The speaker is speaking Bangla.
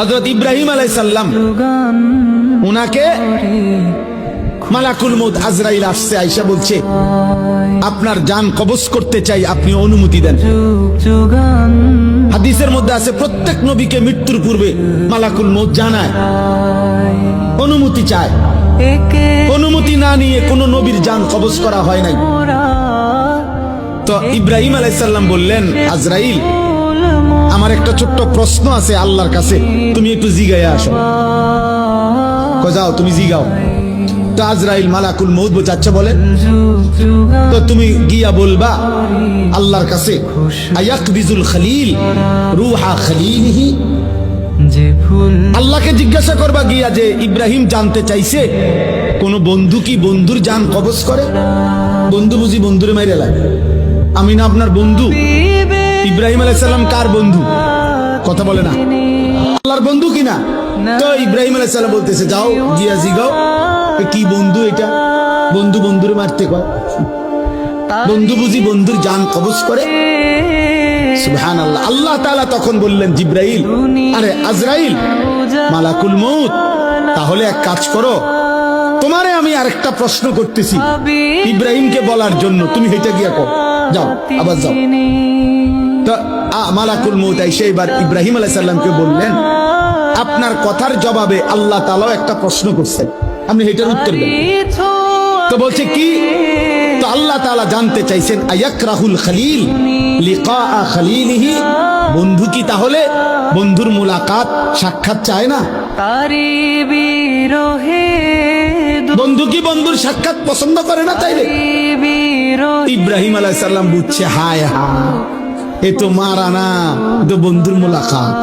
হযরত ইব্রাহিম আলাইহিস সালাম উনাকে মালাকুল মউত আজরাইল আসছে, আয়েশা বলছে আপনার জান কবজ করতে চাই, আপনি অনুমতি দেন। হাদিসের মধ্যে আছে প্রত্যেক নবীকে মৃত্যুর পূর্বে মালাকুল মউত জানায়, অনুমতি চায়। অনুমতি না নিয়ে কোন নবীর জান কবজ করা হয় নাই। তো ইব্রাহিম আলাইহিস সালাম বললেন, আজরাইল আমার একটা ছোট্ট প্রশ্ন আছে আল্লাহর কাছে, তুমি একটু জিগাইয়া আসো। যাও তুমি জিগাও। তো আজরাইল মালাকুল মউত বলছে আচ্ছা বলেন। তো তুমি গিয়া বলবা আল্লাহর কাছে, আয়াকবিজুল খলিল রূহা খলিলিহি, আল্লাহকে জিজ্ঞাসা করবা গিয়া যে ইব্রাহিম জানতে চাইছে কোন বন্ধু কি বন্ধুর জান কবজ করে? বন্ধু বুঝি বন্ধুরে মাইরে লাগে? আমি না আপনার বন্ধু? ইব্রাহিম আলাইহিস সালাম কার বন্ধু? কথা বলে না, আল্লাহর বন্ধু কিনা? তো ইব্রাহিম আলাইহিস সালাম বলতেছে যাও গিয়া জিগাও কি বন্ধু এটা, বন্ধু বন্ধুরে মারতে কয়? বন্ধু বুঝি বন্ধুর জান কবজ করে? সুবহানাল্লাহ। আল্লাহ তাআলা তখন বললেন, জিব্রাইল আরে আজরাইল মালাকুল মউত, তাহলে এক কাজ করো, তোমারে আমি আরেকটা প্রশ্ন করতেছি ইব্রাহিমকে বলার জন্য, তুমি এটা গিয়া কর, যাও আবার যাও। তো মালাকুল মউত এসে এবার ইব্রাহিম আলাইহিস সালামকে বললেন, আপনার কথার জবাবে আল্লাহ তাআলা একটা প্রশ্ন করছেন, আপনি এটার উত্তর দেন। তো বলছে কি? তো আল্লাহ তাআলা জানতে চাইছেন আয়াকরাহুল খলিল লিকা খলিলিহি, বন্ধু কি তাহলে বন্ধুর মুলাকাত সাক্ষাৎ চায় না? বন্ধু কি বন্ধুর সাক্ষাৎ পছন্দ করে না? তাইলে ইব্রাহিম আলাইহিস সালাম বুঝছে, হায় হায় এ তো মারা না, এ তো বন্ধুর মুলাকাত।